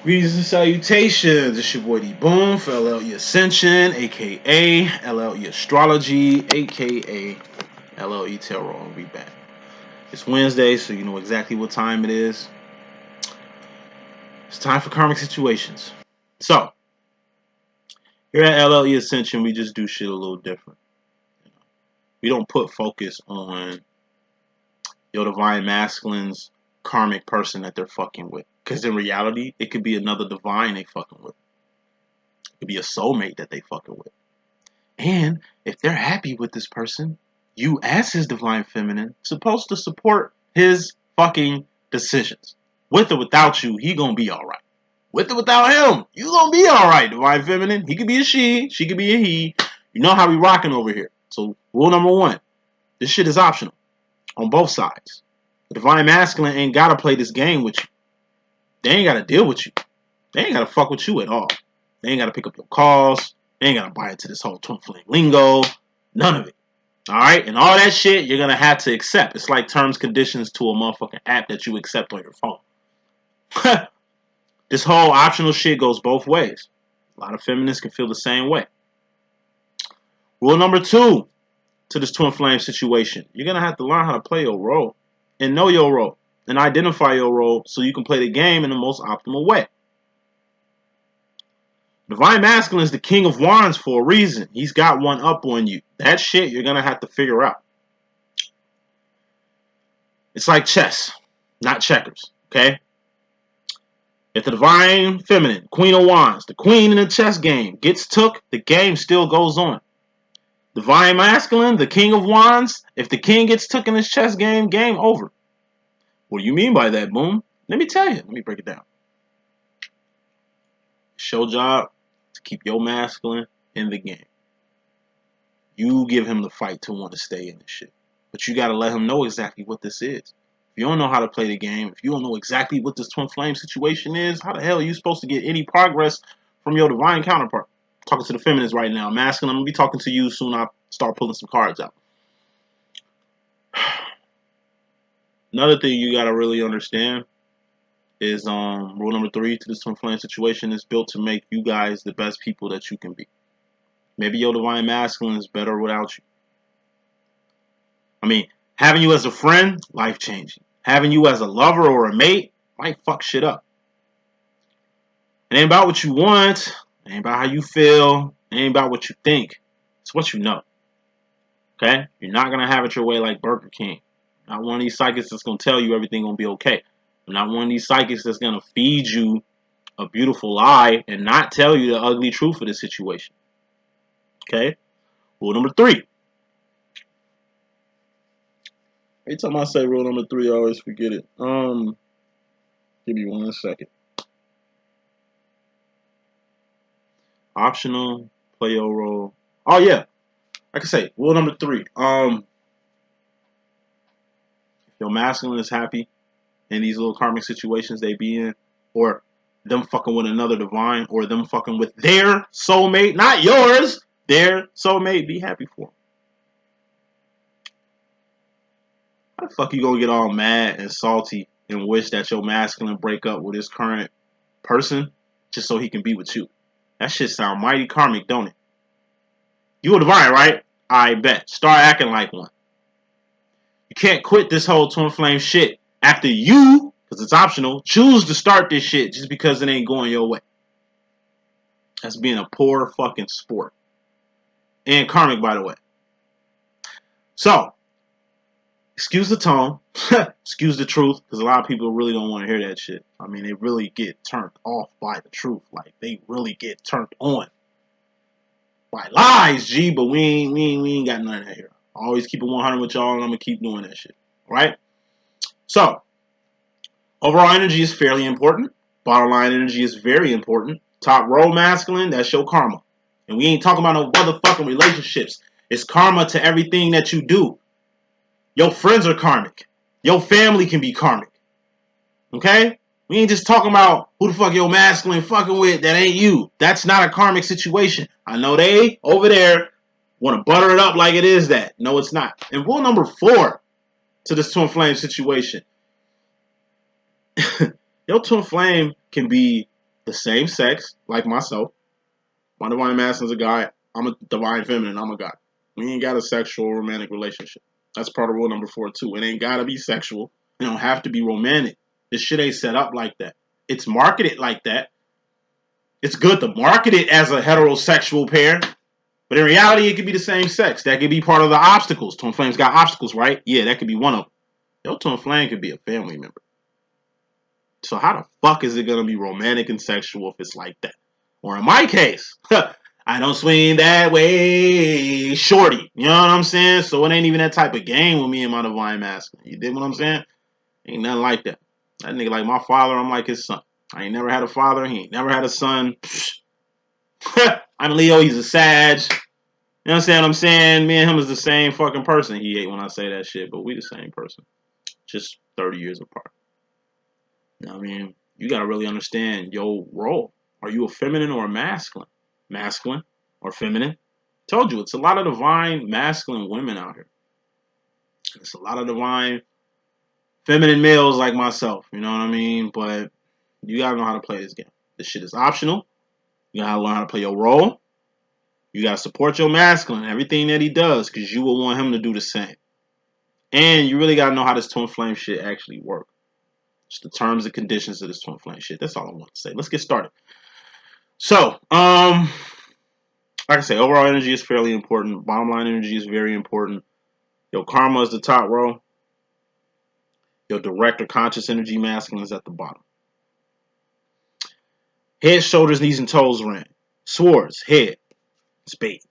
Greetings and salutations. It's your boy D.Boom for LLE.Ascension, aka LLE Astrology, aka LLE Tarot. I'll be back. It's Wednesday, so you know exactly what time it is. It's time for Karmic Situations. So, here at LLE.Ascension, we just do shit a little different. We don't put focus on your divine masculine's karmic person that they're fucking with. Because in reality, it could be another divine they fucking with. It could be a soulmate that they fucking with. And if they're happy with this person, you as his divine feminine supposed to support his fucking decisions. With or without you, he gonna be alright. With or without him, you gonna be alright, divine feminine. He could be a she could be a he. You know how we rocking over here. So rule number one, this shit is optional on both sides. The divine masculine ain't gotta play this game with you. They ain't gotta deal with you. They ain't gotta fuck with you at all. They ain't gotta pick up your calls. They ain't gotta buy into this whole twin flame lingo. None of it. Alright? And all that shit you're gonna have to accept. It's like terms, conditions to a motherfucking app that you accept on your phone. This whole optional shit goes both ways. A lot of feminists can feel the same way. Rule number two to this twin flame situation. You're gonna have to learn how to play your role. And know your role. And identify your role so you can play the game in the most optimal way. Divine Masculine is the King of Wands for a reason. He's got one up on you. That shit you're going to have to figure out. It's like chess, not checkers, okay? If the Divine Feminine, Queen of Wands, the queen in the chess game, gets took, the game still goes on. Divine Masculine, the King of Wands, if the king gets took in this chess game, game over. What do you mean by that, Boom? Let me tell you. Let me break it down. It's your job to keep your masculine in the game. You give him the fight to want to stay in this shit. But you got to let him know exactly what this is. If you don't know how to play the game, if you don't know exactly what this twin flame situation is, how the hell are you supposed to get any progress from your divine counterpart? I'm talking to the feminists right now. Masculine, I'm going to be talking to you soon. I'll start pulling some cards out. Another thing you got to really understand is rule number three to this twin flame situation is built to make you guys the best people that you can be. Maybe your divine masculine is better without you. I mean, having you as a friend, life-changing. Having you as a lover or a mate might fuck shit up. It ain't about what you want. It ain't about how you feel. It ain't about what you think. It's what you know. Okay? You're not going to have it your way like Burger King. Not one of these psychics that's going to tell you everything going to be okay. I'm not one of these psychics that's going to feed you a beautiful lie and not tell you the ugly truth of the situation. Okay? Rule number three. Every time I say rule number three, I always forget it. Give me 1 second. Optional, play your role. Oh yeah, like I say, rule number three. If your masculine is happy in these little karmic situations they be in, or them fucking with another divine, or them fucking with their soulmate, not yours, their soulmate, be happy for them. How the fuck you gonna get all mad and salty and wish that your masculine break up with his current person just so he can be with you? That shit sound mighty karmic, don't it? You a divine, right? I bet. Start acting like one. You can't quit this whole twin flame shit after you, because it's optional, choose to start this shit just because it ain't going your way. That's being a poor fucking sport. And karmic, by the way. So, excuse the tone, excuse the truth, because a lot of people really don't want to hear that shit. I mean, they really get turned off by the truth. Like, they really get turned on by lies, G, but we ain't got none of that here. I always keep it 100 with y'all, and I'm going to keep doing that shit. All right? So, overall energy is fairly important. Bottom line energy is very important. Top row masculine, that's your karma. And we ain't talking about no motherfucking relationships. It's karma to everything that you do. Your friends are karmic. Your family can be karmic. Okay? We ain't just talking about who the fuck your masculine fucking with that ain't you. That's not a karmic situation. I know they over there want to butter it up like it is that. No, it's not. And rule number 4 to this twin flame situation. Your twin flame can be the same sex, like myself. My divine masculine is a guy. I'm a divine feminine. I'm a guy. We ain't got a sexual romantic relationship. That's part of rule number 4 too. It ain't gotta be sexual. It don't have to be romantic. This shit ain't set up like that. It's marketed like that. It's good to market it as a heterosexual pair, but in reality, it could be the same sex. That could be part of the obstacles. Twin flames got obstacles, right? Yeah, that could be one of them. Your twin flame could be a family member. So how the fuck is it gonna be romantic and sexual if it's like that? Or in my case, I don't swing that way, shorty. You know what I'm saying? So it ain't even that type of game with me and my divine masculine. You dig what I'm saying? Ain't nothing like that. That nigga like my father, I'm like his son. I ain't never had a father. He ain't never had a son. I'm Leo. He's a Sag. You understand what I'm saying? Me and him is the same fucking person. He hate when I say that shit, but we the same person. Just 30 years apart. You know what I mean? You got to really understand your role. Are you a feminine or a masculine? Masculine or feminine? Told you, it's a lot of divine masculine women out here. It's a lot of divine feminine males like myself. You know what I mean? But you got to know how to play this game. This shit is optional. You got to learn how to play your role. You got to support your masculine, everything that he does, because you will want him to do the same. And you really got to know how this twin flame shit actually works. Just the terms and conditions of this twin flame shit. That's all I want to say. Let's get started. So, like I say, overall energy is fairly important. Bottom line energy is very important. Your karma is the top row. Your direct or conscious energy masculine is at the bottom. Head, shoulders, knees, and toes ring. Swords, head, spades.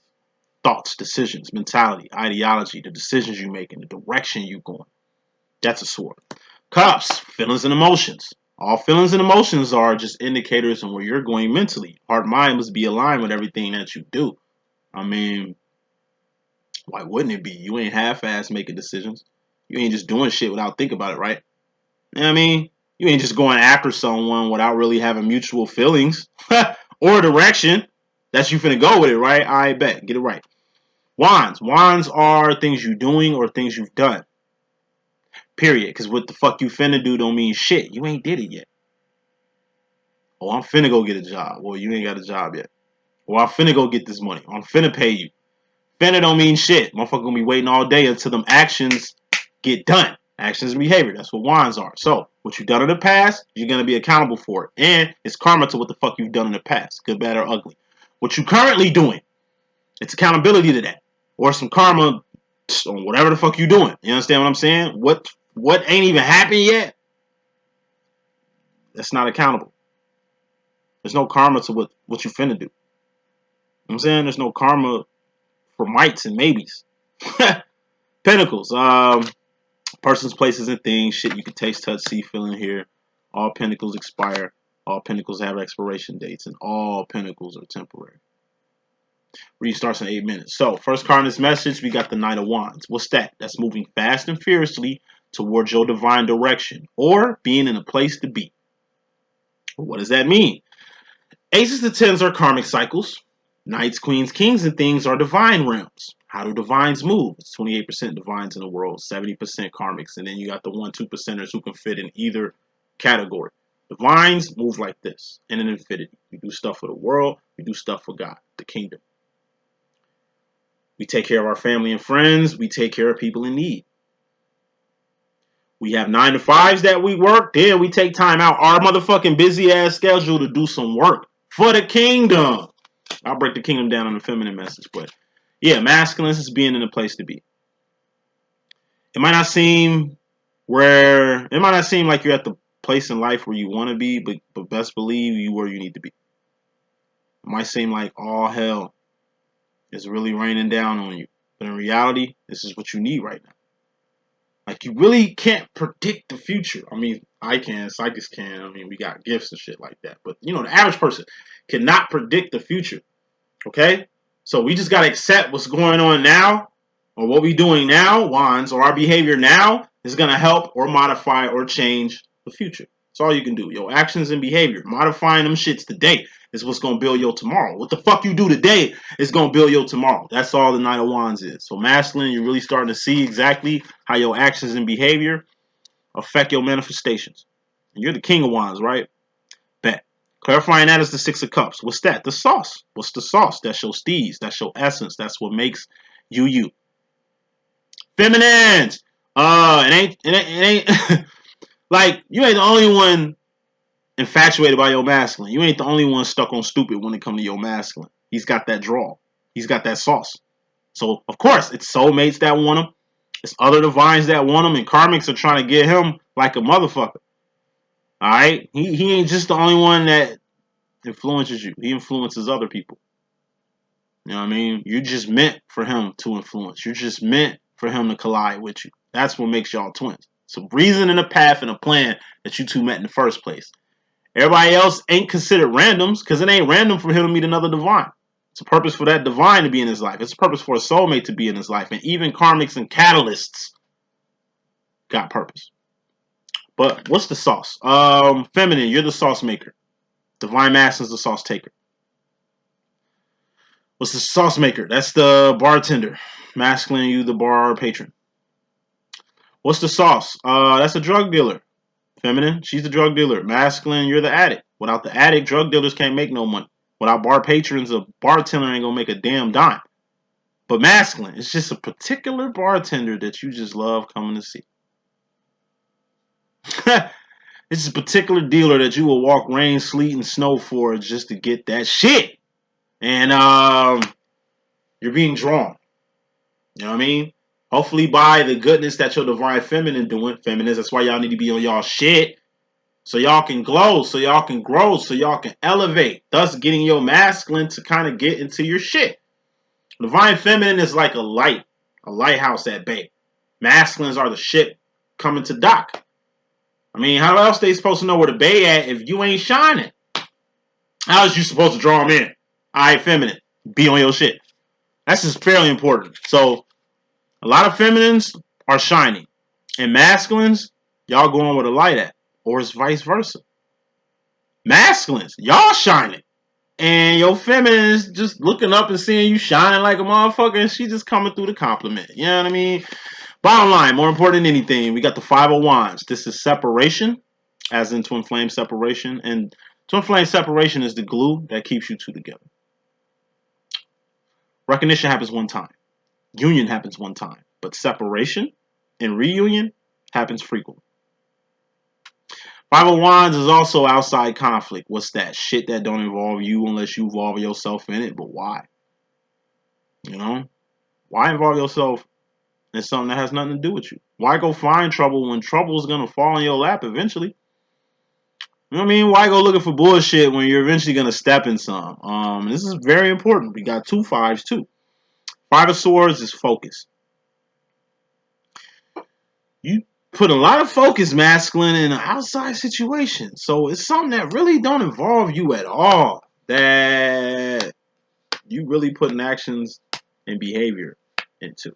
Thoughts, decisions, mentality, ideology, the decisions you make, and the direction you going. That's a sword. Cups, feelings and emotions. All feelings and emotions are just indicators on where you're going mentally. Heart mind must be aligned with everything that you do. I mean, why wouldn't it be? You ain't half-ass making decisions. You ain't just doing shit without thinking about it, right? You know what I mean? You ain't just going after someone without really having mutual feelings or direction that you finna go with it, right? I bet. Get it right. Wands. Wands are things you're doing or things you've done. Period. Because what the fuck you finna do don't mean shit. You ain't did it yet. Oh, I'm finna go get a job. Well, you ain't got a job yet. Well, I'm finna go get this money. I'm finna pay you. Finna don't mean shit. Motherfucker gonna be waiting all day until them actions get done. Actions and behavior. That's what wands are. So, what you've done in the past, you're gonna be accountable for it. And it's karma to what the fuck you've done in the past. Good, bad, or ugly. What you currently doing, it's accountability to that. Or some karma on whatever the fuck you doing. You understand what I'm saying? What ain't even happened yet? That's not accountable. There's no karma to what you finna do. You know what I'm saying? There's no karma for mights and maybes. Pentacles. Persons, places, and things. Shit you can taste, touch, see, feel, and hear. All pentacles expire. All pentacles have expiration dates. And all pentacles are temporary. Read starts in 8 minutes. So, first card in this message, we got the Knight of Wands. What's that? That's moving fast and fiercely towards your divine direction. Or being in a place to be. What does that mean? Aces to tens are karmic cycles. Knights, queens, kings, and things are divine realms. How do divines move? It's 28% divines in the world, 70% karmics, and then you got the 1-2%ers who can fit in either category. Divines move like this, in an infinity. We do stuff for the world, we do stuff for God, the kingdom. We take care of our family and friends, we take care of people in need. We have 9 to 5s that we work, then we take time out our motherfucking busy ass schedule to do some work for the kingdom. I'll break the kingdom down on the feminine message, but yeah, masculine is being in a place to be. It might not seem like you're at the place in life where you want to be, but best believe you where you need to be. It might seem like all hell is really raining down on you, but in reality, this is what you need right now. Like, you really can't predict the future. I mean, I can, psychics can. I mean, we got gifts and shit like that. But, you know, the average person cannot predict the future. Okay? So we just got to accept what's going on now, or what we're doing now, wands, or our behavior now is going to help or modify or change the future. That's all you can do. Your actions and behavior, modifying them shits today is what's going to build your tomorrow. What the fuck you do today is going to build your tomorrow. That's all the Knight of Wands is. So masculine, you're really starting to see exactly how your actions and behavior affect your manifestations. And you're the King of Wands, right? Bet. Clarifying that is the Six of Cups. What's that? The sauce. What's the sauce? That's your steez. That's your essence. That's what makes you you. Feminines. It ain't like you ain't the only one infatuated by your masculine. You ain't the only one stuck on stupid when it comes to your masculine. He's got that draw. He's got that sauce. So of course it's soulmates that want him. It's other divines that want him, and karmics are trying to get him like a motherfucker. Alright? He ain't just the only one that influences you. He influences other people. You know what I mean? You're just meant for him to influence. You're just meant for him to collide with you. That's what makes y'all twins. It's a reason and a path and a plan that you two met in the first place. Everybody else ain't considered randoms because it ain't random for him to meet another divine. It's a purpose for that divine to be in his life. It's a purpose for a soulmate to be in his life. And even karmics and catalysts got purpose. But what's the sauce? Feminine, you're the sauce maker. Divine masculine is the sauce taker. What's the sauce maker? That's the bartender. Masculine, you the bar patron. What's the sauce? That's a drug dealer. Feminine, she's the drug dealer. Masculine, you're the addict. Without the addict, drug dealers can't make no money. Without bar patrons, a bartender ain't gonna make a damn dime. But masculine, it's just a particular bartender that you just love coming to see. It's a particular dealer that you will walk rain, sleet, and snow for just to get that shit. And you're being drawn. You know what I mean? Hopefully by the goodness that your divine feminine doing. Feminines, that's why y'all need to be on y'all shit. So y'all can glow, so y'all can grow, so y'all can elevate. Thus getting your masculine to kind of get into your shit. Divine feminine is like a light. A lighthouse at bay. Masculines are the ship coming to dock. I mean, how else they supposed to know where the bay at if you ain't shining? How is you supposed to draw them in? Alright, feminine. Be on your shit. That's just fairly important. So, a lot of feminines are shining. And masculines, y'all going where the light at. Or it's vice versa. Masculines, y'all shining. And your feminine is just looking up and seeing you shining like a motherfucker. And she just coming through the compliment. You know what I mean? Bottom line, more important than anything, we got the Five of Wands. This is separation, as in twin flame separation. And twin flame separation is the glue that keeps you two together. Recognition happens one time. Union happens one time. But separation and reunion happens frequently. Five of Wands is also outside conflict. What's that? Shit that don't involve you unless you involve yourself in it. But why? You know? Why involve yourself in something that has nothing to do with you? Why go find trouble when trouble is going to fall in your lap eventually? You know what I mean? Why go looking for bullshit when you're eventually going to step in some? This is very important. We got 2 5s too. Five of Swords is focus. You put a lot of focus, masculine, in an outside situation. So it's something that really don't involve you at all. That you really putting actions and behavior into.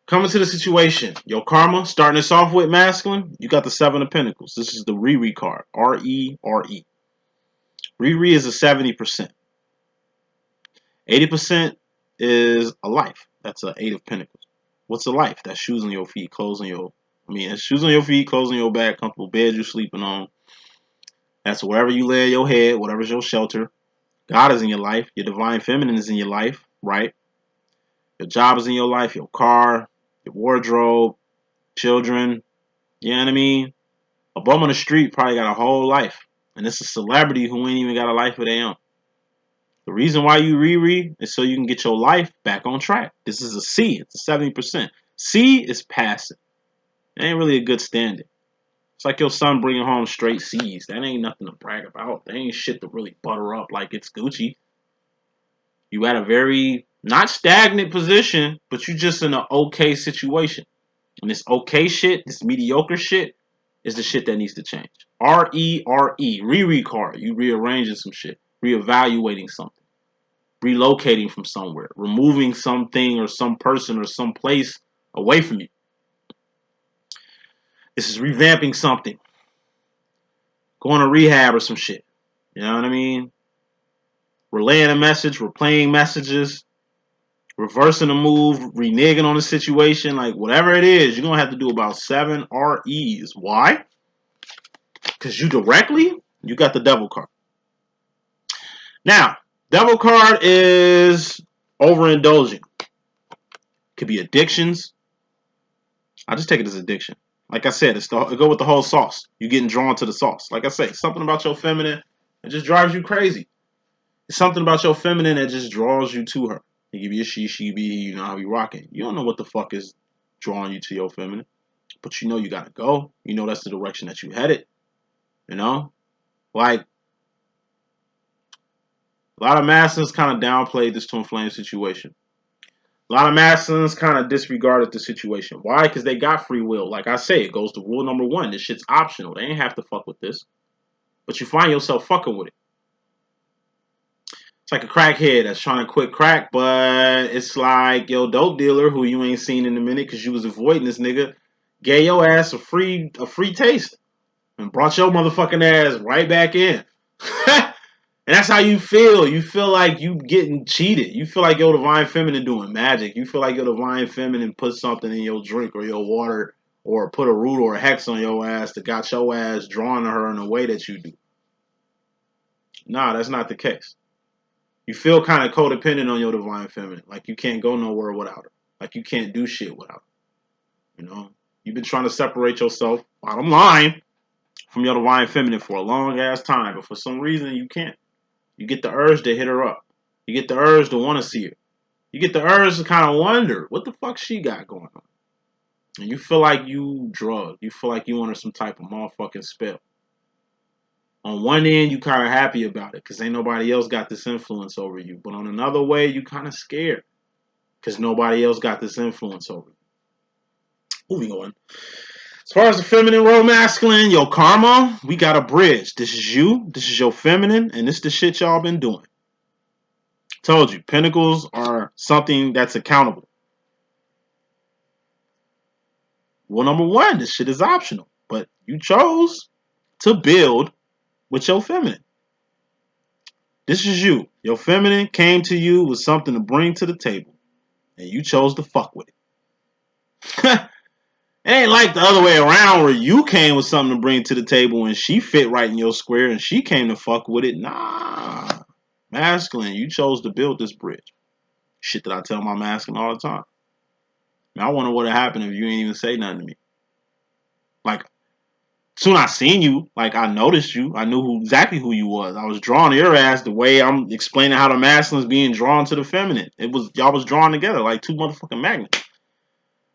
Coming to the situation. Your karma, starting this off with masculine, you got the Seven of Pentacles. This is the Riri card. R-E-R-E. Riri is a 70%. 80% is a life. That's an 8 of Pentacles. What's a life? That's shoes on your feet, clothes on your... it's shoes on your feet, clothes on your back, comfortable bed you're sleeping on. That's wherever you lay your head, whatever's your shelter. God is in your life. Your divine feminine is in your life, right? Your job is in your life, your car, your wardrobe, children. You know what I mean? A bum on the street probably got a whole life. And it's a celebrity who ain't even got a life of their own. The reason why you Riri is so you can get your life back on track. This is a C. It's a 70%. C is passive. It ain't really a good standing. It's like your son bringing home straight C's. That ain't nothing to brag about. That ain't shit to really butter up like it's Gucci. You at a very, not stagnant position, but you just in an okay situation. And this okay shit, this mediocre shit, is the shit that needs to change. R-E-R-E. Riri card. You rearranging some shit. Reevaluating something. Relocating from somewhere. Removing something or some person or some place away from you. This is revamping something. Going to rehab or some shit. You know what I mean? Relaying a message, replaying messages, reversing a move, reneging on a situation, like whatever it is, you're going to have to do about 7 REs. Why? Because you got the devil card. Now, devil card is overindulging. Could be addictions. I just take it as addiction. Like I said, it go with the whole sauce. You're getting drawn to the sauce. Like I say, something about your feminine, it just drives you crazy. It's something about your feminine that just draws you to her. You give you a she be, you know how we rocking. You don't know what the fuck is drawing you to your feminine. But you know you gotta go. You know that's the direction that you headed. You know? Like, a lot of masculines kind of downplayed this twin flame situation. A lot of masculines kind of disregarded the situation. Why? Because they got free will. Like I say, it goes to rule number 1. This shit's optional. They ain't have to fuck with this. But you find yourself fucking with it. It's like a crackhead that's trying to quit crack, but it's like your dope dealer who you ain't seen in a minute because you was avoiding this nigga, gave your ass a free taste and brought your motherfucking ass right back in. And that's how you feel. You feel like you getting cheated. You feel like your divine feminine doing magic. You feel like your divine feminine put something in your drink or your water or put a root or a hex on your ass that got your ass drawn to her in a way that you do. Nah, that's not the case. You feel kind of codependent on your divine feminine. Like you can't go nowhere without her. Like you can't do shit without her. You know? You've been trying to separate yourself, bottom line, from your divine feminine for a long ass time. But for some reason, you can't. You get the urge to hit her up. You get the urge to want to see her. You get the urge to kind of wonder, what the fuck she got going on? And you feel like you drugged. You feel like you under some type of motherfucking spell. On one end, you kind of happy about it because ain't nobody else got this influence over you. But on another way, you kind of scared because nobody else got this influence over you. Moving on. As far as the feminine role masculine, your karma, we got a bridge. This is you. This is your feminine. And this is the shit y'all been doing. Told you, pentacles are something that's accountable. Well, number 1, this shit is optional. But you chose to build with your feminine. This is you. Your feminine came to you with something to bring to the table. And you chose to fuck with it. It ain't like the other way around where you came with something to bring to the table and she fit right in your square and she came to fuck with it. Nah. Masculine, you chose to build this bridge. Shit that I tell my masculine all the time. I wonder what would happen if you ain't even say nothing to me. Like, soon I seen you, like I noticed you. I knew exactly who you was. I was drawn to your ass the way I'm explaining how the masculine's being drawn to the feminine. Y'all was drawn together like two motherfucking magnets.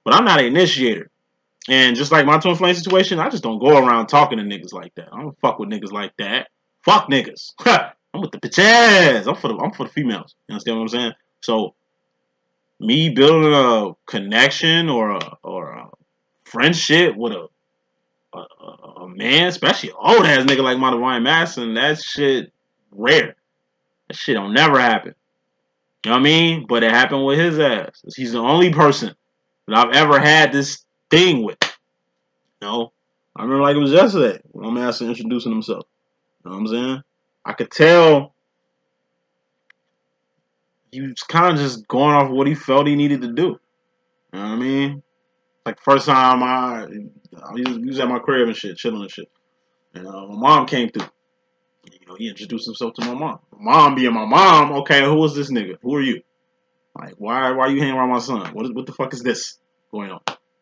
But I'm not an initiator. And just like my twin flame situation, I just don't go around talking to niggas like that. I don't fuck with niggas like that. Fuck niggas. I'm with the bitches. I'm for the females. You understand what I'm saying? So me building a connection or a friendship with a man, especially an old ass nigga like my divine masculine, that shit rare. That shit don't never happen. You know what I mean? But it happened with his ass. He's the only person that I've ever had this thing with. You know? I remember like it was yesterday when my master introducing himself. You know what I'm saying? I could tell he was kind of just going off what he felt he needed to do. You know what I mean? Like first time he was at my crib and shit, chilling and shit. And my mom came through. You know, he introduced himself to my mom. My mom being my mom, okay, who is this nigga? Who are you? Like, why are you hanging around my son? What the fuck is this going on?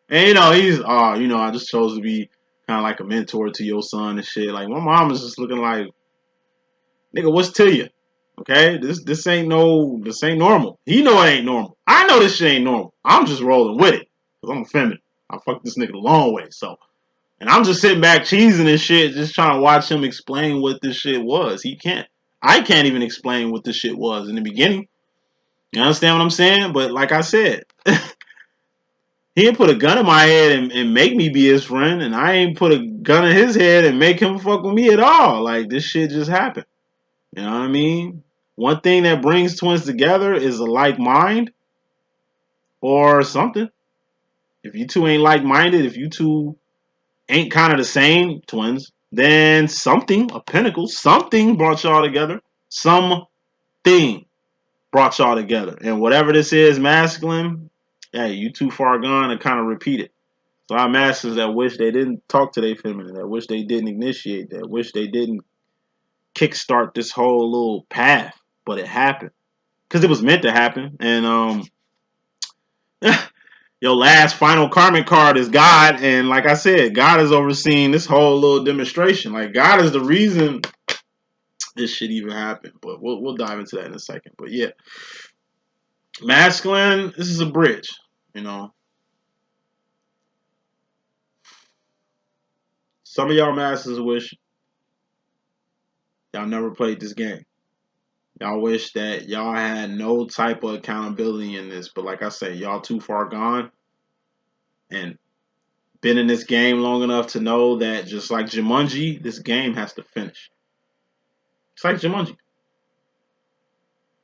And you know, he's I just chose to be kind of like a mentor to your son and shit. Like my mom is just looking like, nigga, what's to you? Okay, this ain't normal. He know it ain't normal. I know this shit ain't normal. I'm just rolling with it. Cause I'm a feminine. I fucked this nigga the long way, so. And I'm just sitting back cheesing and shit, just trying to watch him explain what this shit was. I can't even explain what this shit was in the beginning. You understand what I'm saying? But like I said, he didn't put a gun in my head and make me be his friend, and I ain't put a gun in his head and make him fuck with me at all. Like, this shit just happened. You know what I mean? One thing that brings twins together is a like mind or something. If you two ain't like-minded, if you two ain't kind of the same twins, then something, a pinnacle, something brought y'all together. Something brought y'all together. And whatever this is, masculine, hey, you too far gone and kind of repeat it. A lot of masculines that wish they didn't talk to their feminine, that wish they didn't initiate, that wish they didn't kickstart this whole little path, but it happened because it was meant to happen. And your last final karmic card is God, and like I said, God is overseeing this whole little demonstration. Like God is the reason this shit even happened. But we'll dive into that in a second. But yeah, masculine, this is a bridge, you know. Some of y'all masters wish y'all never played this game. Y'all wish that y'all had no type of accountability in this. But like I say, y'all too far gone and been in this game long enough to know that just like Jumanji, this game has to finish. It's like Jumanji.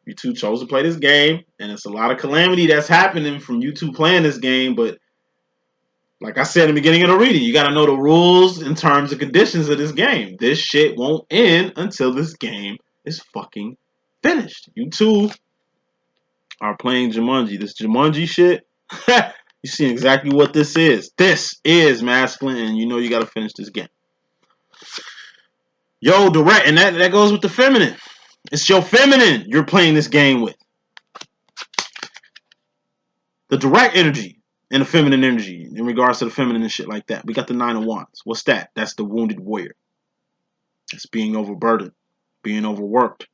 You two chose to play this game, and it's a lot of calamity that's happening from you two playing this game, but like I said in the beginning of the reading, you got to know the rules and terms and conditions of this game. This shit won't end until this game is fucking finished. You two are playing Jumanji. This Jumanji shit, you see exactly what this is. This is masculine, and you know you got to finish this game. Yo, direct, and that goes with the feminine. It's your feminine you're playing this game with. The direct energy and the feminine energy in regards to the feminine and shit like that. We got the 9 of Wands. What's that? That's the wounded warrior. It's being overburdened, being overworked,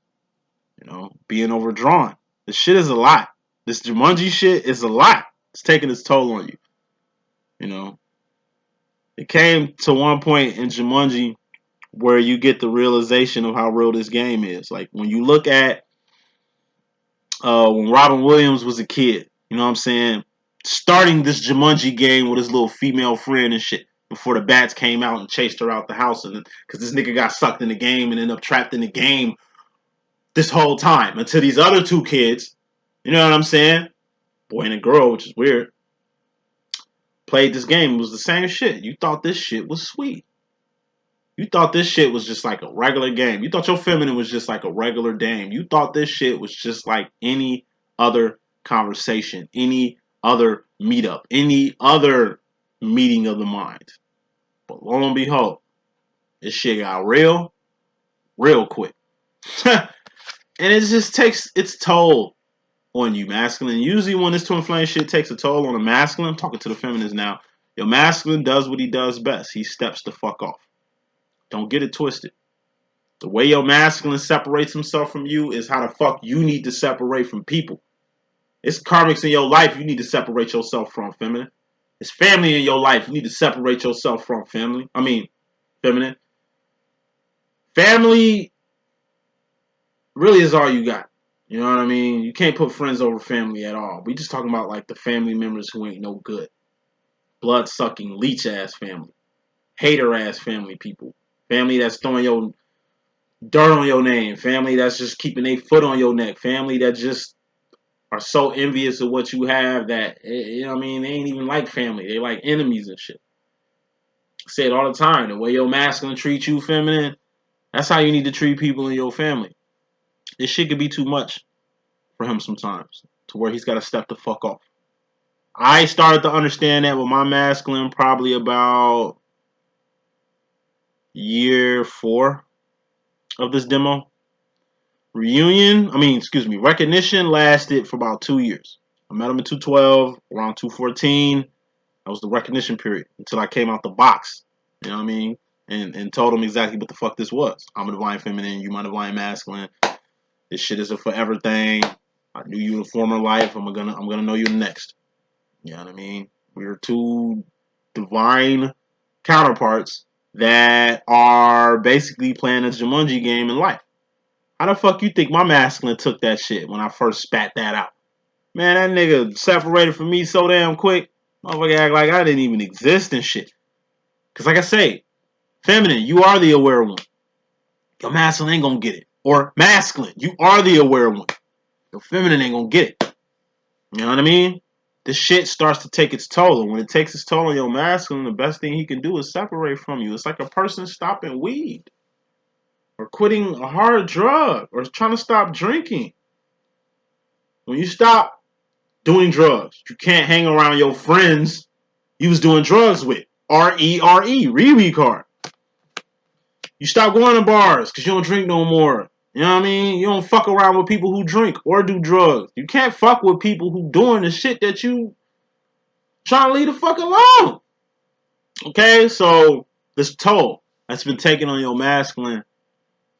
you know, being overdrawn. This shit is a lot. This Jumanji shit is a lot. It's taking its toll on you. You know, it came to one point in Jumanji where you get the realization of how real this game is. Like when you look at when Robin Williams was a kid, you know what I'm saying? Starting this Jumanji game with his little female friend and shit before the bats came out and chased her out the house, and because this nigga got sucked in the game and ended up trapped in the game this whole time until these other two kids, you know what I'm saying? Boy and a girl, which is weird, played this game. It was the same shit. You thought this shit was sweet. You thought this shit was just like a regular game. You thought your feminine was just like a regular dame. You thought this shit was just like any other conversation, any other meetup, any other meeting of the mind. But lo and behold, this shit got real quick. And it just takes its toll on you, masculine. Usually when this twin flame shit takes a toll on a masculine, I'm talking to the feminists now, your masculine does what he does best. He steps the fuck off. Don't get it twisted. The way your masculine separates himself from you is how the fuck you need to separate from people. It's karmics in your life you need to separate yourself from, feminine. It's family in your life you need to separate yourself from, feminine. Family really is all you got. You know what I mean? You can't put friends over family at all. We just talking about like the family members who ain't no good. Blood-sucking, leech-ass family. Hater-ass family people. Family that's throwing your dirt on your name. Family that's just keeping their foot on your neck. Family that just are so envious of what you have that, you know what I mean, they ain't even like family. They like enemies and shit. I say it all the time. The way your masculine treats you, feminine, that's how you need to treat people in your family. This shit could be too much for him sometimes, to where he's got to step the fuck off. I started to understand that with my masculine probably about year 4 of this demo. Recognition lasted for about 2 years. I met him in 212, around 214. That was the recognition period until I came out the box. You know what I mean? And told him exactly what the fuck this was. I'm a divine feminine, you my divine masculine. This shit is a forever thing. I knew you in a former life. I'm gonna know you next. You know what I mean? We're two divine counterparts that are basically playing a Jumanji game in life. How the fuck you think my masculine took that shit when I first spat that out? Man, that nigga separated from me so damn quick. Motherfucker act like I didn't even exist and shit. Because like I say, feminine, you are the aware one. Your masculine ain't gonna get it. Or masculine, you are the aware one. Your feminine ain't gonna get it. You know what I mean? This shit starts to take its toll. And when it takes its toll on your masculine, the best thing he can do is separate from you. It's like a person stopping weed. Or quitting a hard drug. Or trying to stop drinking. When you stop doing drugs, you can't hang around your friends. you was doing drugs with. R-E-R-E, Riri card. You stop going to bars because you don't drink no more. You know what I mean? You don't fuck around with people who drink or do drugs. You can't fuck with people who doing the shit that you trying to leave the fuck alone. Okay, so this toll that's been taken on your masculine,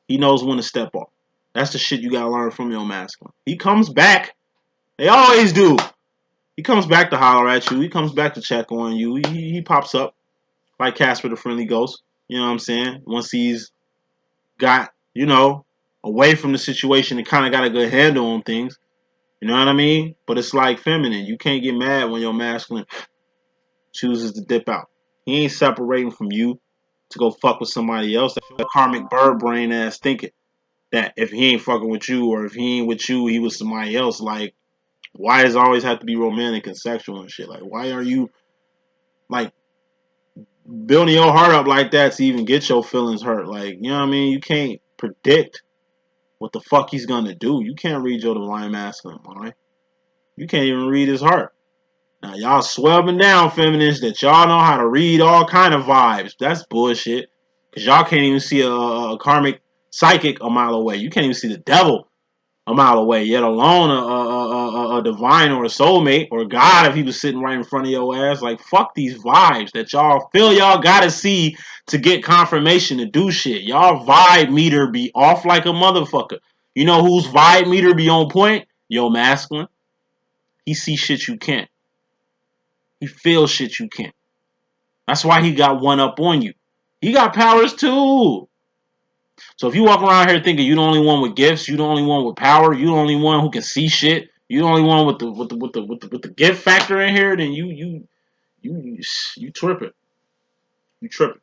he knows when to step off. That's the shit you gotta learn from your masculine. He comes back. They always do. He comes back to holler at you. He comes back to check on you. He pops up like Casper the Friendly Ghost. You know what I'm saying? Once he's got, away from the situation and kind of got a good handle on things. You know what I mean? But it's like feminine. You can't get mad when your masculine chooses to dip out. He ain't separating from you to go fuck with somebody else. That's your karmic bird brain ass thinking that if he ain't fucking with you or if he ain't with you, he was somebody else. Like, why does it always have to be romantic and sexual and shit? Like, why are you, like, building your heart up like that to even get your feelings hurt? Like, you know what I mean? You can't predict what the fuck he's gonna do. You can't read your divine masculine mind. You can't even read his heart. Now, y'all swebbing down, feminists, that y'all know how to read all kind of vibes. That's bullshit. Because y'all can't even see a karmic psychic a mile away. You can't even see the devil a mile away, yet alone a divine or a soulmate or God if he was sitting right in front of your ass. Like, fuck these vibes that y'all feel y'all gotta see to get confirmation to do shit. Y'all vibe meter be off like a motherfucker. You know whose vibe meter be on point? Yo, masculine. He see shit you can't. He feels shit you can't. That's why he got one up on you. He got powers too. So if you walk around here thinking you the only one with gifts, you the only one with power, you the only one who can see shit, you the only one with the gift factor in here, then you tripping. You tripping.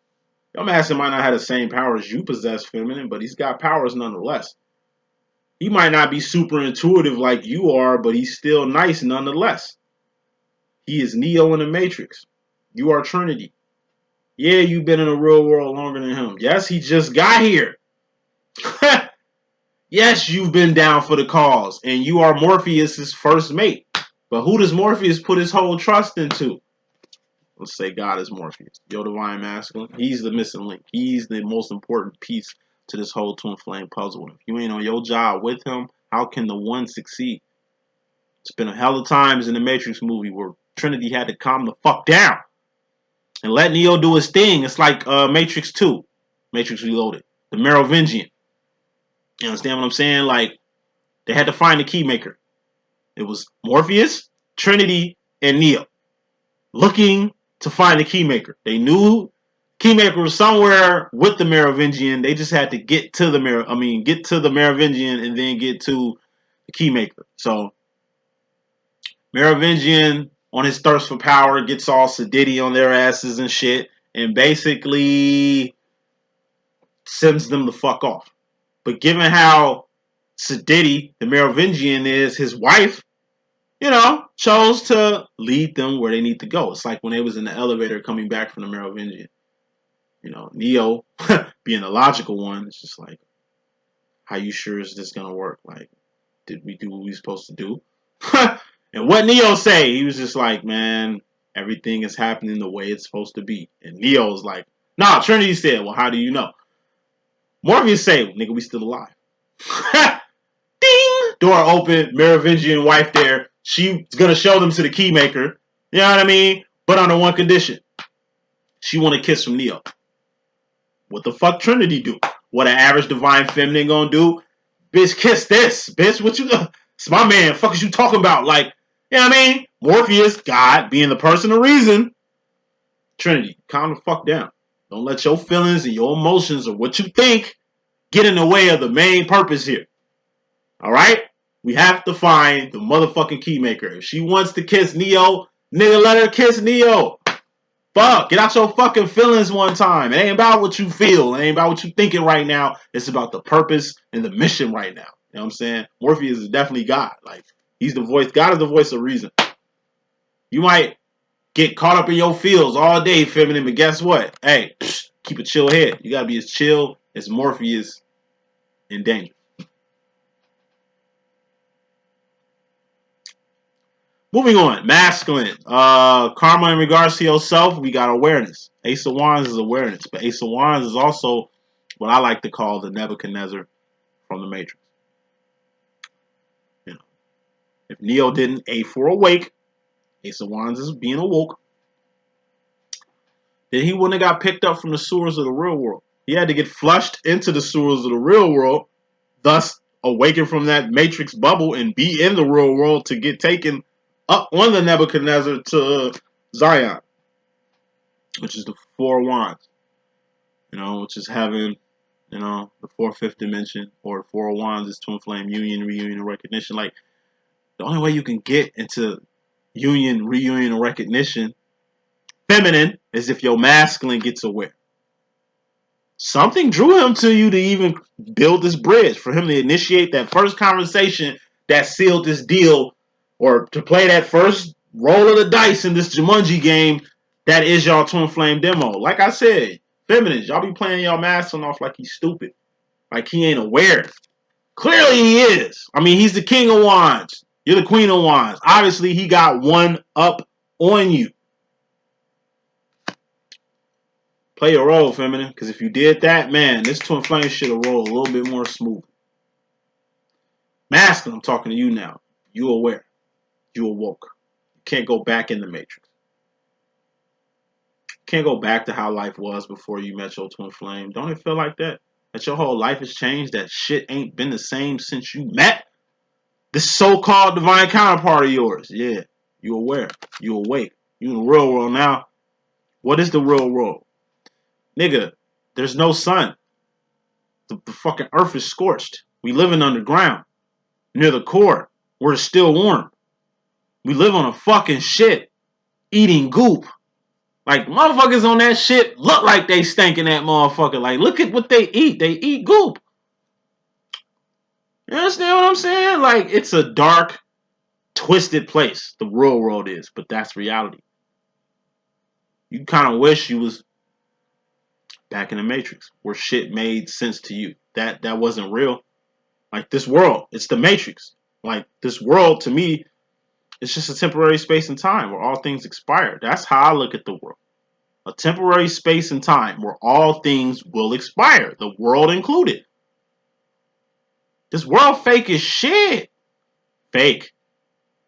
Your master might not have the same powers you possess, feminine, but he's got powers nonetheless. He might not be super intuitive like you are, but he's still nice nonetheless. He is Neo in the Matrix. You are Trinity. Yeah, you've been in the real world longer than him. Yes, he just got here. Yes, you've been down for the cause, and you are Morpheus's first mate. But who does Morpheus put his whole trust into? Let's say God is Morpheus. Your divine masculine. He's the missing link. He's the most important piece to this whole twin flame puzzle. If you ain't on your job with him, how can the one succeed? It's been a hell of times in the Matrix movie where Trinity had to calm the fuck down and let Neo do his thing. It's like Matrix 2, Matrix Reloaded, the Merovingian. You understand what I'm saying? Like, they had to find the key maker. It was Morpheus, Trinity, and Neo looking to find the key maker. They knew key maker was somewhere with the Merovingian. They just had to get to the Merovingian and then get to the key maker. So Merovingian, on his thirst for power, gets all sedity on their asses and shit, and basically sends them the fuck off. But given how sedity the Merovingian is, his wife, chose to lead them where they need to go. It's like when they was in the elevator coming back from the Merovingian. Neo, being the logical one, it's just like, how you sure is this gonna work? Like, did we do what we supposed to do? And what Neo say? He was just like, man, everything is happening the way it's supposed to be. And Neo's like, nah, Trinity said, well, how do you know? Morpheus say, well, nigga, we still alive. Ding! Door open, Merovingian wife there. She's gonna show them to the key maker. You know what I mean? But under one condition. She want a kiss from Neo. What the fuck Trinity do? What an average divine feminine gonna do? Bitch, kiss this. Bitch, what you... It's my man. Fuck is you talking about? Like, you know what I mean? Morpheus, God, being the person of reason. Trinity, calm the fuck down. Don't let your feelings and your emotions or what you think get in the way of the main purpose here. Alright? We have to find the motherfucking keymaker. If she wants to kiss Neo, nigga, let her kiss Neo. Fuck, get out your fucking feelings one time. It ain't about what you feel. It ain't about what you thinking right now. It's about the purpose and the mission right now. You know what I'm saying? Morpheus is definitely God. Like, he's the voice. God is the voice of reason. You might get caught up in your feels all day, feminine, but guess what? Hey, keep a chill head. You gotta be as chill as Morpheus in danger. Moving on, masculine. Karma in regards to yourself, we got awareness. Ace of Wands is awareness, but Ace of Wands is also what I like to call the Nebuchadnezzar from the Matrix. You know, if Neo didn't A for awake, Ace of Wands is being awoke, then he wouldn't have got picked up from the sewers of the real world. He had to get flushed into the sewers of the real world, thus awaken from that Matrix bubble and be in the real world to get taken up on the Nebuchadnezzar to Zion, which is the Four Wands, which is heaven, the fourth, fifth dimension, or the Four Wands is twin flame, union, reunion, and recognition. Like, the only way you can get into union, reunion, and recognition, feminine, is if your masculine gets aware. Something drew him to you to even build this bridge, for him to initiate that first conversation that sealed this deal, or to play that first roll of the dice in this Jumanji game that is y'all twin flame demo. Like I said, feminines, y'all be playing y'all masculine off like he's stupid, like he ain't aware. Clearly he is. I mean, he's the king of wands. You're the queen of wands. Obviously, he got one up on you. Play your role, feminine, because if you did that, man, this twin flame should have rolled a little bit more smooth. Masculine, I'm talking to you now. You aware. You awoke. You can't go back in the matrix. You can't go back to how life was before you met your twin flame. Don't it feel like that? That your whole life has changed? That shit ain't been the same since you met this so-called divine counterpart of yours? Yeah. You aware. You awake. You in the real world now. What is the real world? Nigga, there's no sun. The fucking earth is scorched. We living underground, near the core, where it's still warm. We live on a fucking ship, eating goop. Like, motherfuckers on that ship look like they stinking that motherfucker. Like, look at what they eat. They eat goop. You understand what I'm saying? Like, it's a dark, twisted place. The real world is, but that's reality. You kind of wish you was back in the Matrix, where shit made sense to you. That wasn't real. Like, this world, it's the Matrix. Like, this world, to me, it's just a temporary space and time where all things expire. That's how I look at the world. A temporary space and time where all things will expire, the world included. This world fake as shit. Fake.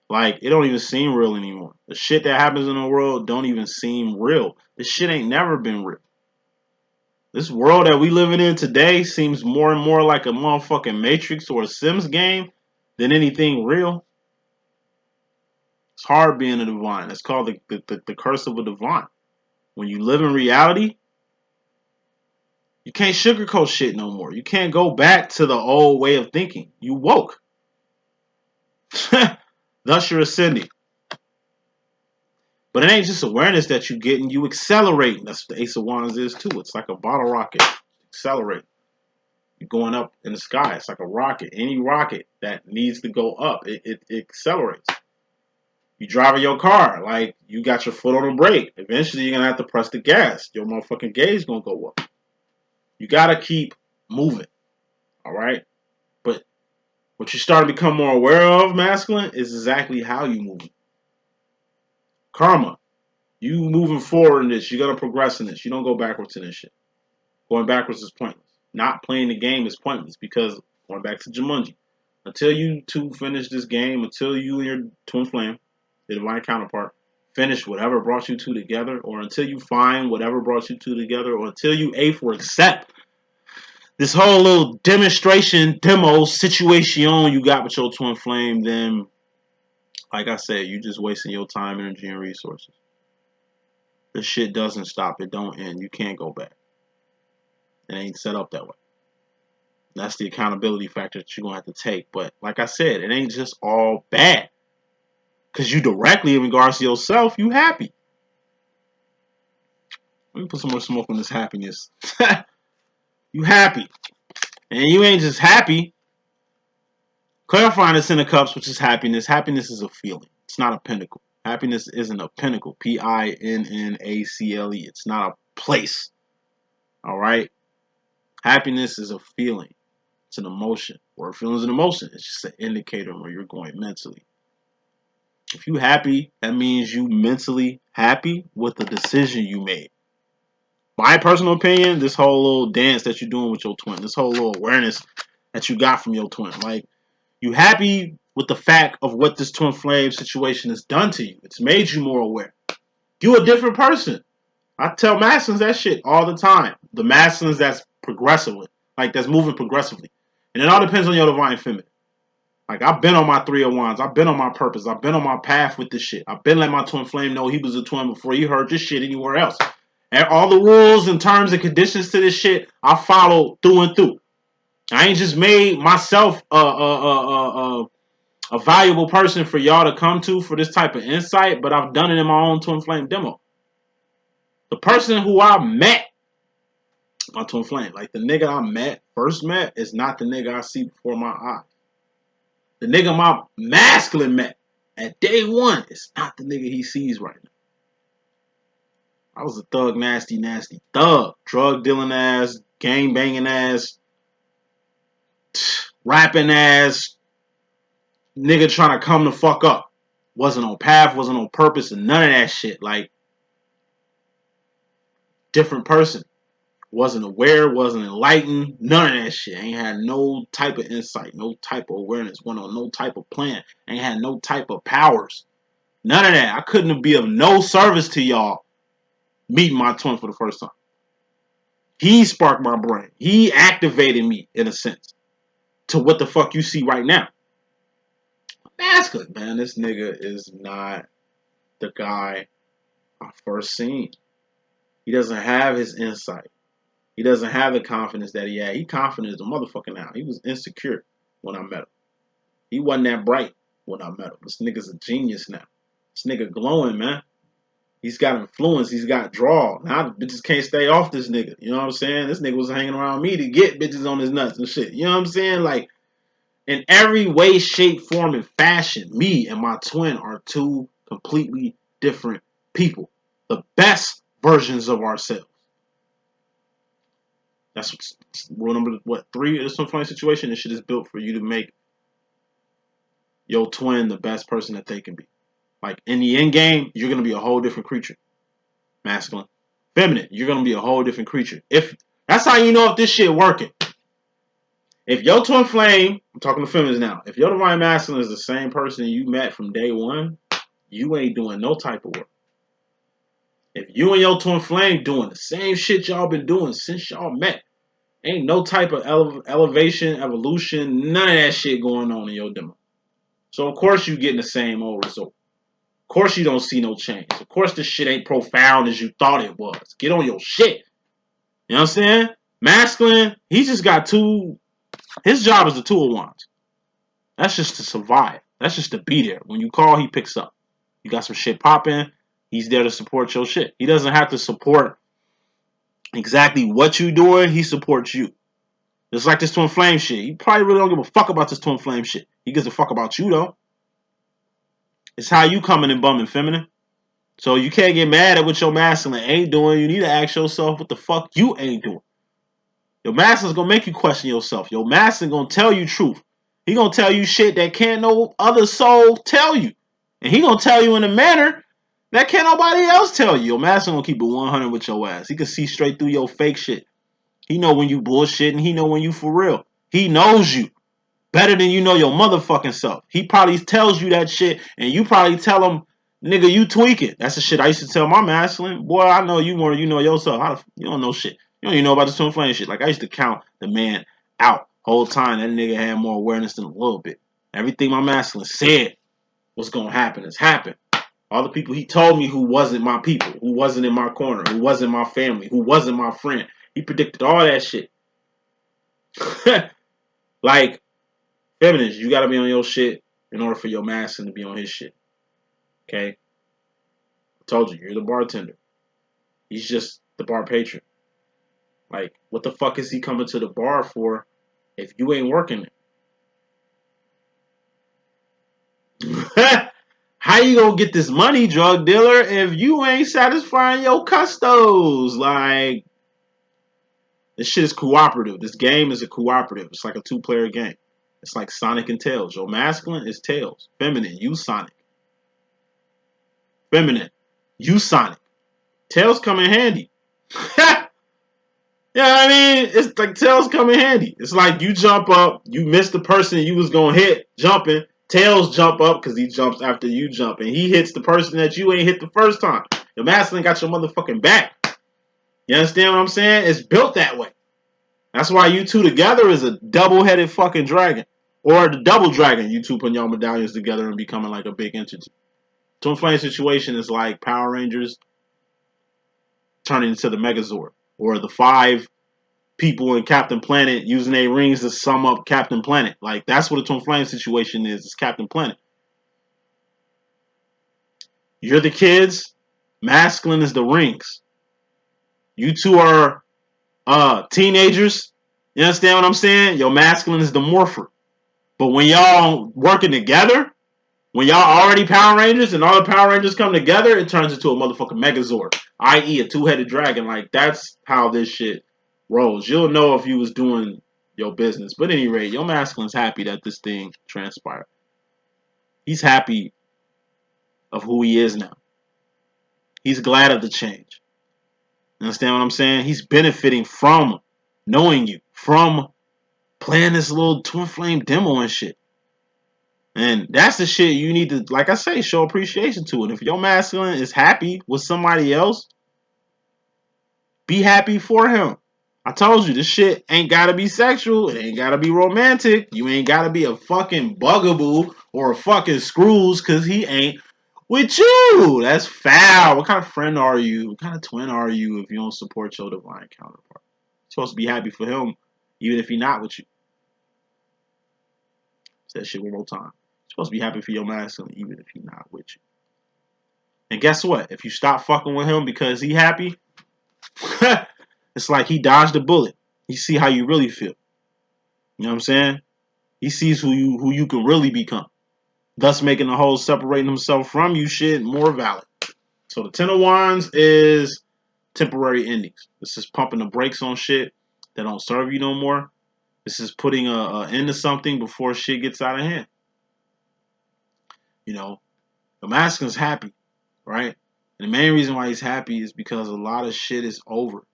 Like, it don't even seem real anymore. The shit that happens in the world don't even seem real. This shit ain't never been real. This world that we living in today seems more and more like a motherfucking Matrix or a Sims game than anything real. It's hard being a divine. It's called the curse of a divine. When you live in reality, you can't sugarcoat shit no more. You can't go back to the old way of thinking. You woke. Thus you're ascending. But it ain't just awareness that you get, and you accelerating. That's what the Ace of Wands is too. It's like a bottle rocket. Accelerate. You're going up in the sky. It's like a rocket. Any rocket that needs to go up, it accelerates. You driving your car, like, you got your foot on the brake. Eventually you're gonna have to press the gas. Your motherfucking gauge gonna go up. You gotta keep moving. Alright? But what you start to become more aware of, masculine, is exactly how you move. Karma. You moving forward in this, you're gonna progress in this. You don't go backwards in this shit. Going backwards is pointless. Not playing the game is pointless, because going back to Jumanji, until you two finish this game, until you and your twin flame, the divine counterpart, finish whatever brought you two together, or until you find whatever brought you two together, or until you A for accept this whole little demo situation you got with your twin flame, then, like I said, you just wasting your time, energy, and resources. This shit doesn't stop. It don't end. You can't go back. It ain't set up that way. That's the accountability factor that you're going to have to take. But like I said, it ain't just all bad. Because you directly, in regards to yourself, you happy. Let me put some more smoke on this happiness. You happy. And you ain't just happy. Clarifying the Ten of Cups, which is happiness. Happiness is a feeling. It's not a pinnacle. Happiness isn't a pinnacle. Pinnacle. It's not a place. Alright? Happiness is a feeling. It's an emotion. Or a feeling is an emotion. It's just an indicator where you're going mentally. If you happy, that means you mentally happy with the decision you made. My personal opinion, this whole little dance that you're doing with your twin, this whole little awareness that you got from your twin, like, you happy with the fact of what this twin flame situation has done to you. It's made you more aware. You a different person. I tell masculines that shit all the time. The masculines that's progressively, like that's moving progressively. And it all depends on your divine feminine. Like, I've been on my 3 of Wands. I've been on my purpose. I've been on my path with this shit. I've been letting my twin flame know he was a twin before he heard this shit anywhere else. And all the rules and terms and conditions to this shit, I followed through and through. I ain't just made myself a valuable person for y'all to come to for this type of insight, but I've done it in my own twin flame demo. The person who I met, my twin flame, like the nigga I first met, is not the nigga I see before my eyes. The nigga my masculine met at day one is not the nigga he sees right now. I was a thug, nasty thug. Drug dealing ass, gang banging ass, rapping ass, nigga trying to come the fuck up. Wasn't on path, wasn't on purpose, and none of that shit. Like, different person. Wasn't aware, wasn't enlightened, none of that shit. Ain't had no type of insight, no type of awareness, went on no type of plan, ain't had no type of powers. None of that. I couldn't be of no service to y'all meeting my twin for the first time. He sparked my brain. He activated me, in a sense, to what the fuck you see right now. Masculine, man, this nigga is not the guy I first seen. He doesn't have his insight. He doesn't have the confidence that he had. He confident as a motherfucker now. He was insecure when I met him. He wasn't that bright when I met him. This nigga's a genius now. This nigga glowing, man. He's got influence. He's got draw. Now the bitches can't stay off this nigga. You know what I'm saying? This nigga was hanging around me to get bitches on his nuts and shit. You know what I'm saying? Like, in every way, shape, form, and fashion, me and my twin are two completely different people. The best versions of ourselves. That's rule number, 3 of this twin flame situation. This shit is built for you to make your twin the best person that they can be. Like, in the end game, you're going to be a whole different creature. Masculine. Feminine, you're going to be a whole different creature. If that's how you know if this shit working. If your twin flame, I'm talking to feminists now, if your divine masculine is the same person you met from day one, you ain't doing no type of work. If you and your twin flame doing the same shit y'all been doing since y'all met, ain't no type of elevation, evolution, none of that shit going on in your demo. So of course you getting the same old result. Of course you don't see no change. Of course this shit ain't profound as you thought it was. Get on your shit. You know what I'm saying? Masculine, he just got two. His job is the 2 of Wands. That's just to survive. That's just to be there. When you call, he picks up. You got some shit popping, he's there to support your shit. He doesn't have to support exactly what you doing. He supports you. Just like this twin flame shit. He probably really don't give a fuck about this twin flame shit. He gives a fuck about you, though. It's how you coming and bumming, feminine. So you can't get mad at what your masculine ain't doing. You need to ask yourself what the fuck you ain't doing. Your masculine's gonna make you question yourself. Your masculine gonna tell you truth. He gonna tell you shit that can't no other soul tell you. And he gonna tell you in a manner that can't nobody else tell you. Your masculine gonna keep it 100 with your ass. He can see straight through your fake shit. He know when you bullshit and he know when you for real. He knows you better than you know your motherfucking self. He probably tells you that shit and you probably tell him, nigga, you tweaking. That's the shit I used to tell my masculine. Boy, I know you more than you know yourself. You don't know shit. You don't even know about this twin flame shit. Like, I used to count the man out whole time. That nigga had more awareness than a little bit. Everything my masculine said was gonna happen has happened. All the people he told me who wasn't my people, who wasn't in my corner, who wasn't my family, who wasn't my friend. He predicted all that shit. Like, feminists, you gotta be on your shit in order for your masculine to be on his shit. Okay? I told you, you're the bartender. He's just the bar patron. Like, what the fuck is he coming to the bar for if you ain't working it? How you gonna get this money, drug dealer, if you ain't satisfying your custos? Like, this shit is cooperative. This game is a cooperative. It's like a 2-player game. It's like Sonic and Tails. Your masculine is Tails. Feminine, you Sonic. feminine. You Sonic. Tails come in handy. Yeah, I mean, it's like tails come in handy. It's like you jump up, you miss the person you was gonna hit jumping. Tails jump up because he jumps after you jump, and he hits the person that you ain't hit the first time. Your masculine got your motherfucking back. You understand what I'm saying? It's built that way. That's why you two together is a double-headed fucking dragon. Or the double dragon, you two putting y'all medallions together and becoming like a big entity. Twin Flame situation is like Power Rangers turning into the Megazord. Or the 5 people in Captain Planet using their rings to sum up Captain Planet. Like, that's what a Twin Flame situation is. It's Captain Planet. You're the kids. Masculine is the rings. You two are teenagers. You understand what I'm saying? Your masculine is the morpher. But when y'all working together, when y'all already Power Rangers and all the Power Rangers come together, it turns into a motherfucking Megazord, i.e. a 2-headed dragon. Like, that's how this shit rolls. You'll know if you was doing your business. But at any rate, your masculine's happy that this thing transpired. He's happy of who he is now. He's glad of the change. You understand what I'm saying? He's benefiting from knowing you, from playing this little Twin Flame demo and shit. And that's the shit you need to, like I say, show appreciation to. And if your masculine is happy with somebody else, be happy for him. I told you, this shit ain't gotta be sexual. It ain't gotta be romantic. You ain't gotta be a fucking bugaboo or a fucking screws because he ain't with you. That's foul. What kind of friend are you? What kind of twin are you if you don't support your divine counterpart? You're supposed to be happy for him, even if he's not with you. Say that shit one more time. You're supposed to be happy for your masculine, even if he's not with you. And guess what? If you stop fucking with him because he happy, it's like he dodged a bullet. He see how you really feel. You know what I'm saying? He sees who you can really become. Thus making the whole separating himself from you shit more valid. So the Ten of Wands is temporary endings. This is pumping the brakes on shit that don't serve you no more. This is putting a end to something before shit gets out of hand. You know, the masculine's happy, right? And the main reason why he's happy is because a lot of shit is over.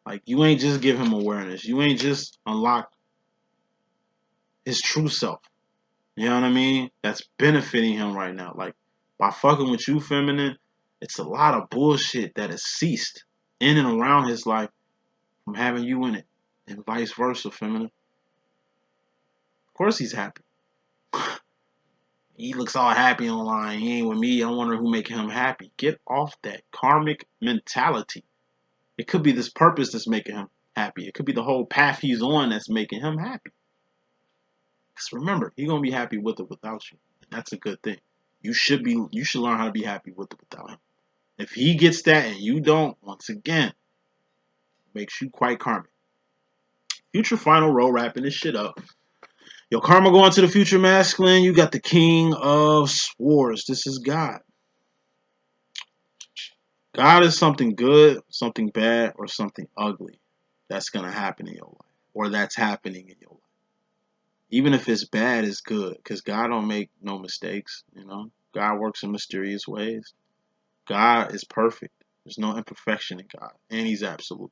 Like, you ain't just give him awareness. You ain't just unlock his true self. You know what I mean? That's benefiting him right now. Like, by fucking with you, feminine, it's a lot of bullshit that has ceased in and around his life from having you in it. And vice versa, feminine. Of course he's happy. He looks all happy online. He ain't with me. I wonder who making him happy. Get off that karmic mentality. It could be this purpose that's making him happy. It could be the whole path he's on that's making him happy. Because remember, he's going to be happy with or without you. And that's a good thing. You should learn how to be happy with or without him. If he gets that and you don't, once again, makes you quite karmic. Future final row wrapping this shit up. Yo, karma going to the future masculine. You got the King of Swords. This is God. God is something good, something bad, or something ugly that's going to happen in your life. Or that's happening in your life. Even if it's bad, it's good. Because God don't make no mistakes, you know. God works in mysterious ways. God is perfect. There's no imperfection in God. And he's absolute.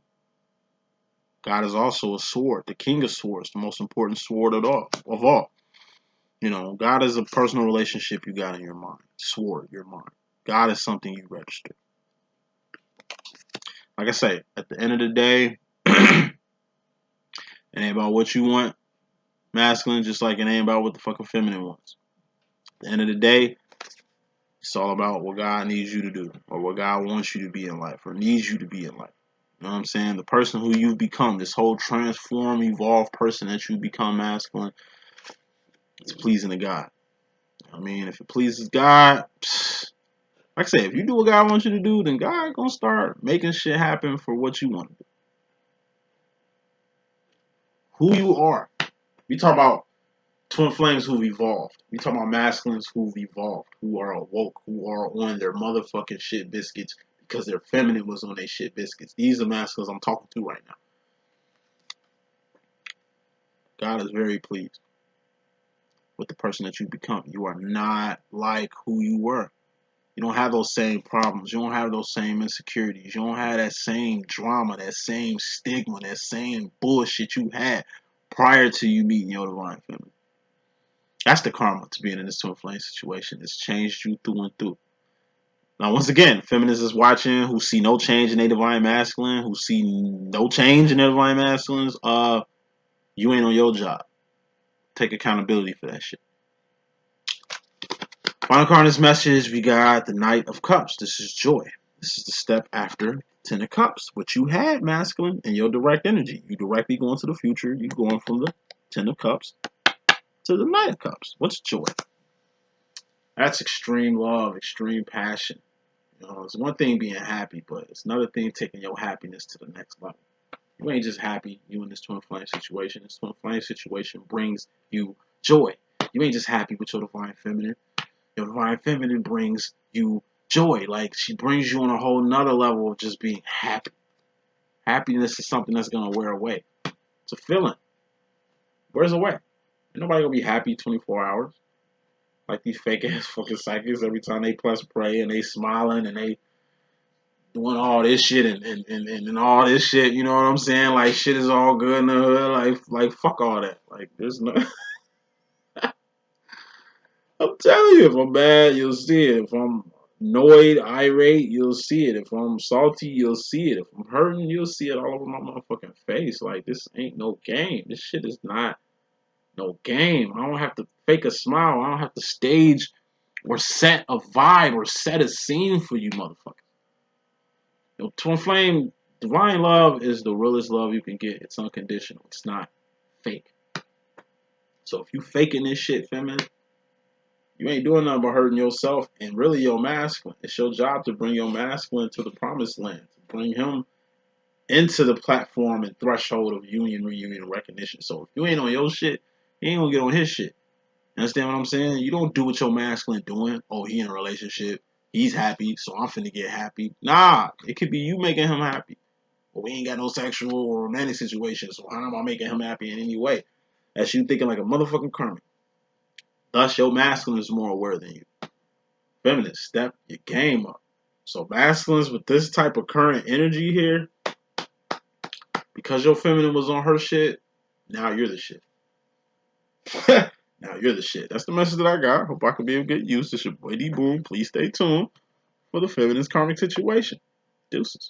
God is also a sword. The King of Swords. The most important sword of all. You know, God is a personal relationship you got in your mind. Sword, your mind. God is something you register. Like I say, at the end of the day, it ain't about what you want, masculine, just like it ain't about what the fucking feminine wants. At the end of the day, it's all about what God needs you to do, or what God wants you to be in life, or needs you to be in life. You know what I'm saying? The person who you become, this whole transform, evolved person that you become masculine, it's pleasing to God. I mean, if it pleases God, like I say, if you do what God wants you to do, then God gonna start making shit happen for what you want to do. Who you are. We talk about twin flames who've evolved. We talk about masculines who've evolved, who are awoke, who are on their motherfucking shit biscuits because their feminine was on their shit biscuits. These are masculines I'm talking to right now. God is very pleased with the person that you become. You are not like who you were. You don't have those same problems. You don't have those same insecurities. You don't have that same drama, that same stigma, that same bullshit you had prior to you meeting your divine feminine. That's the karma to being in this twin flame situation. It's changed you through and through. Now, once again, feminists is watching who see no change in their divine masculine, who see no change in their divine masculines. You ain't on your job. Take accountability for that shit. Final card in this message, we got the Knight of Cups. This is joy. This is the step after Ten of Cups, which you had masculine in your direct energy. You directly going to the future. You going from the Ten of Cups to the Knight of Cups. What's joy? That's extreme love, extreme passion. You know, it's one thing being happy, but it's another thing taking your happiness to the next level. You ain't just happy you in this twin flame situation. This twin flame situation brings you joy. You ain't just happy with your divine feminine. Your divine feminine brings you joy. Like, she brings you on a whole nother level of just being happy. Happiness is something that's going to wear away. It's a feeling. Wears away. Ain't nobody going to be happy 24 hours. Like these fake ass fucking psychics, every time they plus pray and they smiling and they doing all this shit and all this shit, you know what I'm saying? Like, shit is all good in the hood. Like fuck all that. Like, there's no... I'm telling you, if I'm mad, you'll see it. If I'm annoyed, irate, you'll see it. If I'm salty, you'll see it. If I'm hurting, you'll see it all over my motherfucking face. Like, this ain't no game. This shit is not no game. I don't have to fake a smile. I don't have to stage or set a vibe or set a scene for you motherfuckers. You know, twin flame, divine love is the realest love you can get. It's unconditional. It's not fake. So if you faking this shit, feminine, you ain't doing nothing but hurting yourself and really your masculine. It's your job to bring your masculine to the promised land, to bring him into the platform and threshold of union, reunion, and recognition. So if you ain't on your shit, he ain't gonna get on his shit. You understand what I'm saying? You don't do what your masculine doing. Oh, he in a relationship. He's happy, so I'm finna get happy. Nah, it could be you making him happy. But we ain't got no sexual or romantic situation, so how am I making him happy in any way? That's you thinking like a motherfucking Karmic. Thus, your masculine is more aware than you. Feminine, step your game up. So masculines with this type of current energy here, because your feminine was on her shit, now you're the shit. Now you're the shit. That's the message that I got. Hope I can be of good use. It's your boy D.Boom. Please stay tuned for the feminine's karmic situation. Deuces.